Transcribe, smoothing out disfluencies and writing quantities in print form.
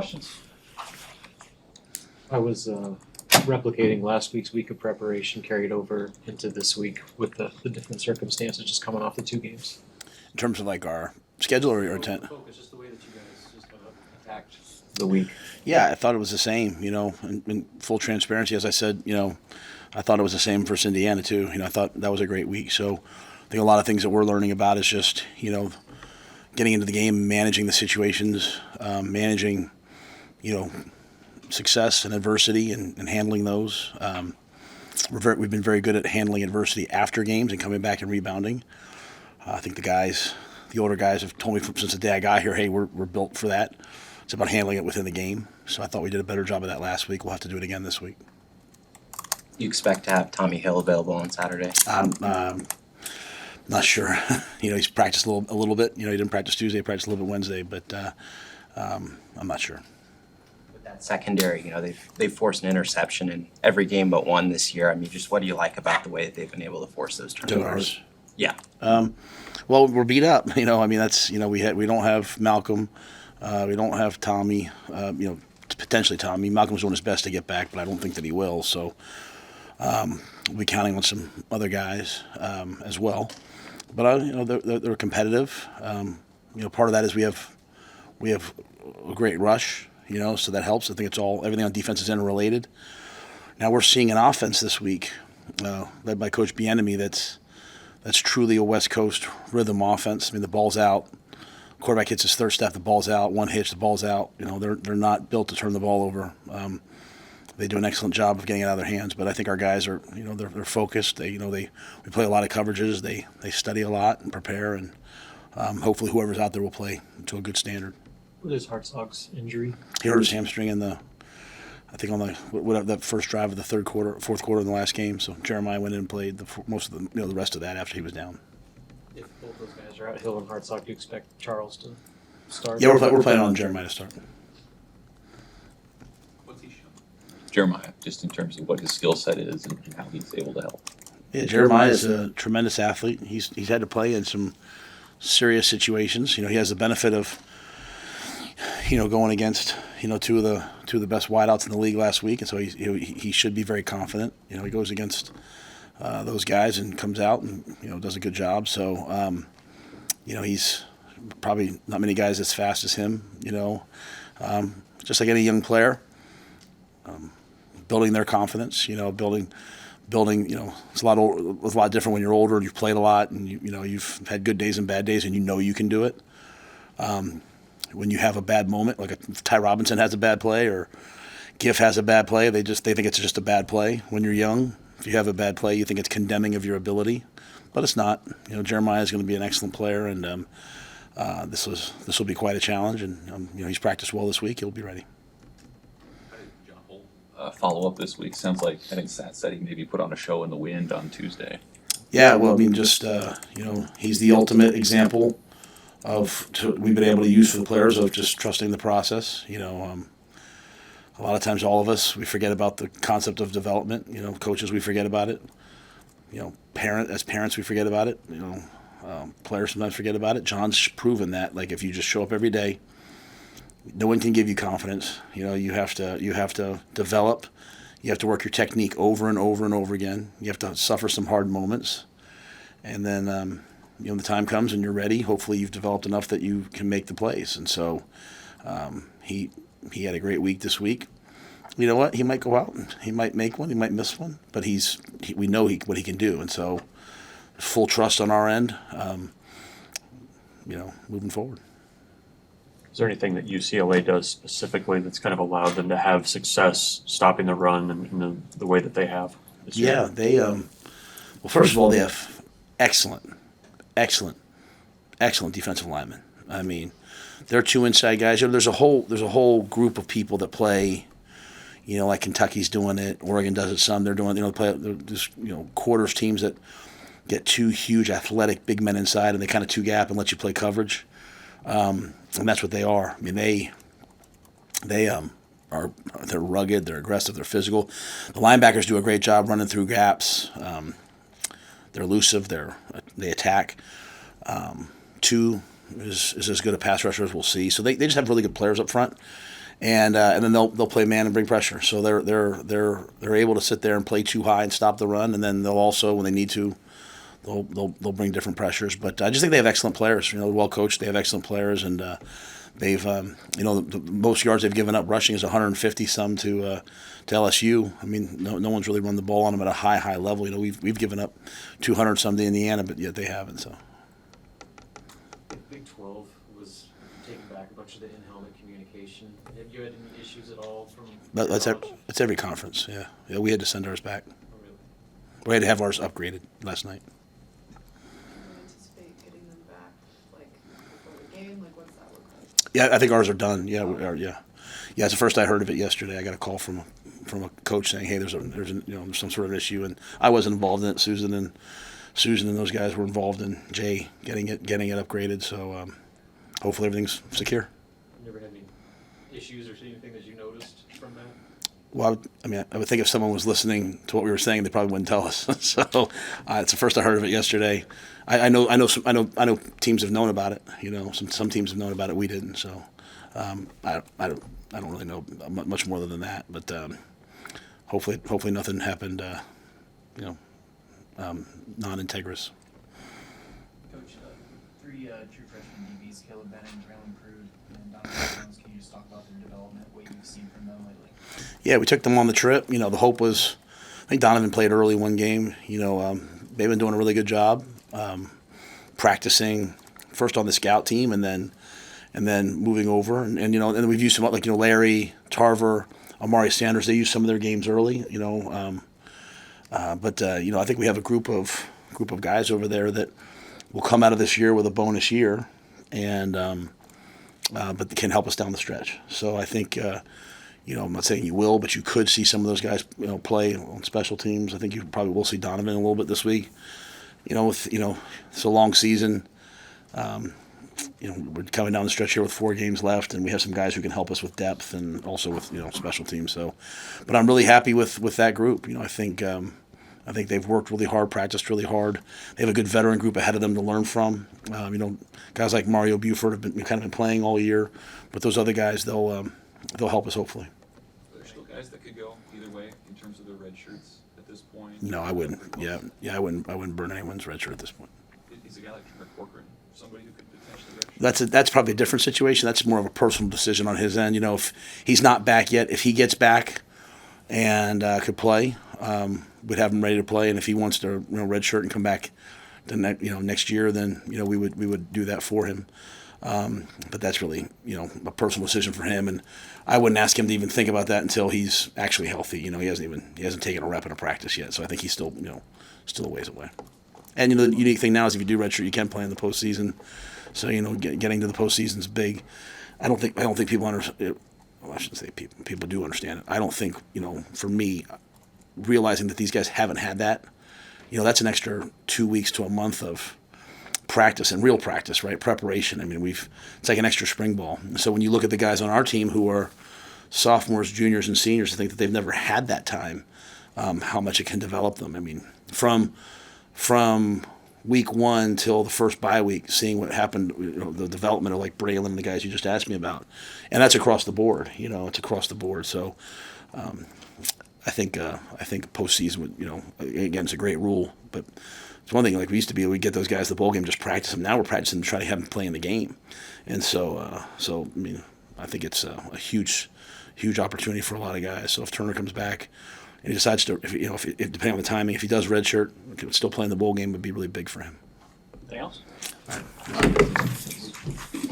questions? I was replicating last week's week of preparation carried over into this week with the different circumstances just coming off the 2 games. In terms of like our schedule or our intent? Focus, just the way that you guys just kind of attacked the week. Yeah, I thought it was the same, in full transparency. As I said, I thought it was the same for Indiana too. I thought that was a great week. So I think a lot of things that we're learning about is just, getting into the game, managing the situations, managing, success and adversity and handling those. We've been very good at handling adversity after games and coming back and rebounding. I think the older guys have told me since the day I got here, hey, we're built for that. It's about handling it within the game. So I thought we did a better job of that last week. We'll have to do it again this week. You expect to have Tommy Hill available on Saturday? Not sure. He's practiced a little bit. He didn't practice Tuesday, practiced a little bit Wednesday, but I'm not sure. With that secondary, they've forced an interception in every game but one this year. I mean, just what do you like about the way that they've been able to force those turnovers? Yeah. Well, we're beat up. That's we don't have Malcolm. We don't have Tommy. Potentially Tommy. Malcolm's doing his best to get back, but I don't think that he will. So we'll be counting on some other guys as well. But they're competitive. Part of that is we have a great rush. So that helps. I think everything on defense is interrelated. Now we're seeing an offense this week led by Coach Bieniemy that's truly a West Coast rhythm offense. The ball's out. Quarterback hits his third step, the ball's out. One hitch, the ball's out. They're not built to turn the ball over. They do an excellent job of getting it out of their hands. But I think our guys are, they're focused. We play a lot of coverages. They study a lot and prepare, and hopefully whoever's out there will play to a good standard. What is Hartzog's injury? He hurt his hamstring on the first drive of the fourth quarter in the last game. So Jeremiah went in and played most of the rest of that after he was down. If both those guys are out, Hill and Hartzog, do you expect Charles to start? Yeah, we're planning on Jeremiah to start. What's he shown? Jeremiah, just in terms of what his skill set is and how he's able to help. Yeah, Jeremiah is a tremendous athlete. He's had to play in some serious situations. He has the benefit of going against two of the best wideouts in the league last week, and so he should be very confident. He goes against those guys and comes out and does a good job. So he's probably not many guys as fast as him. Just like any young player, building their confidence. Building. It's a lot different when you're older and you've played a lot and you've had good days and bad days and you can do it. When you have a bad moment, like if Ty Robinson has a bad play or Giff has a bad play, they think it's just a bad play. When you're young, if you have a bad play, you think it's condemning of your ability, but it's not. Jeremiah is going to be an excellent player, and this will be quite a challenge. And he's practiced well this week; he'll be ready. How did John Holt follow up this week? Sounds like I think Sat said he maybe put on a show in the wind on Tuesday. Yeah, well, just he's the ultimate example we've been able to use for the players of just trusting the process. A lot of times, all of us, we forget about the concept of development. Coaches, we forget about it. As parents, we forget about it. Players sometimes forget about it. John's proven that. Like if you just show up every day, no one can give you confidence. You have to develop. You have to work your technique over and over and over again. You have to suffer some hard moments, and then the time comes and you're ready. Hopefully, you've developed enough that you can make the plays. And so, he had a great week this week. You know what? He might go out and he might make one. He might miss one. But we know what he can do. And so full trust on our end, moving forward. Is there anything that UCLA does specifically that's kind of allowed them to have success stopping the run in the way that they have this year? Yeah, they well, first of all, they have excellent defensive linemen. They're 2 inside guys. There's a whole group of people that play, like Kentucky's doing it, Oregon does it some. They're doing, there's quarters teams that get 2 huge athletic big men inside and they kind of 2-gap and let you play coverage. And that's what they are. They're rugged, they're aggressive, they're physical. The linebackers do a great job running through gaps. They're elusive, they attack. 2 is as good a pass rusher as we'll see. So they just have really good players up front. and then they'll play man and bring pressure. So they're able to sit there and play too high and stop the run, and then they'll also, when they need to, they'll bring different pressures. But I just think they have excellent players. They're well coached. They have excellent players, and they've the most yards they've given up rushing is 150 some to LSU. I mean, no one's really run the ball on them at a high level. We've given up 200 some to Indiana, but yet they haven't. So. Big 12 was taking back a bunch of the in-helmet communication. Have you had any issues at all from? That's every conference. Yeah. We had to send ours back. Oh, really? We had to have ours upgraded last night. Do you anticipate getting them back, like, before the game? Like, what's that look like? Yeah, I think ours are done. Yeah, we are. Yeah. It's the first I heard of it yesterday. I got a call from a coach saying, "Hey, there's some sort of issue," and I wasn't involved in it. Susan and those guys were involved in Jay getting it upgraded. So hopefully everything's secure. Never had any issues or anything that you noticed from that? Well, I would think if someone was listening to what we were saying, they probably wouldn't tell us. So it's the first I heard of it yesterday. I know teams have known about it. Some teams have known about it. We didn't. So I don't really know much more than that. But hopefully nothing happened. Non-integrous. Coach, three true freshman DBs, Caleb Bennett, Drellin Prude, and Donovan Jones. Can you just talk about their development, what you've seen from them lately? Yeah, we took them on the trip. The hope was, I think Donovan played early one game. They've been doing a really good job practicing first on the scout team and then moving over. And we've used some, like, Larry, Tarver, Amari Sanders. They used some of their games early, But I think we have a group of guys over there that will come out of this year with a bonus year, and but can help us down the stretch. So I think I'm not saying you will, but you could see some of those guys play on special teams. I think you probably will see Donovan a little bit this week. It's a long season. We're coming down the stretch here with 4 games left, and we have some guys who can help us with depth and also with special teams. So, but I'm really happy with that group. I think they've worked really hard, practiced really hard. They have a good veteran group ahead of them to learn from. Guys like Mario Buford have been playing all year, but those other guys they'll help us hopefully. Are there still guys that could go either way in terms of their red shirts at this point? No, I wouldn't. Yeah, I wouldn't burn anyone's red shirt at this point. Is a guy like Trevor Corcoran somebody who could potentially red shirt? That's probably a different situation. That's more of a personal decision on his end. If he's not back yet, if he gets back and could play, we'd have him ready to play. And if he wants to redshirt and come back the next year, then we would do that for him. But that's really a personal decision for him, and I wouldn't ask him to even think about that until he's actually healthy. He hasn't taken a rep in a practice yet, so I think he's still a ways away. And the unique thing now is if you do redshirt, you can play in the postseason. So getting to the postseason is big. I don't think people understand. Well, I shouldn't say people do understand it. I don't think for me, realizing that these guys haven't had that, that's an extra 2 weeks to a month of practice and real practice, right? Preparation. It's like an extra spring ball. And so when you look at the guys on our team who are sophomores, juniors, and seniors, I think that they've never had that time, how much it can develop them. From week 1 till the first bye week, seeing what happened, the development of like Braylon and the guys you just asked me about, and that's across the board. It's across the board. So I think postseason would, again, it's a great rule, but it's one thing like we used to be. We'd get those guys to the bowl game, just practice them. Now we're practicing to try to have them play in the game, and so I think it's a huge opportunity for a lot of guys. So if Turner comes back and he decides to, if depending on the timing, if he does redshirt, still playing the bowl game would be really big for him. Anything else? All right.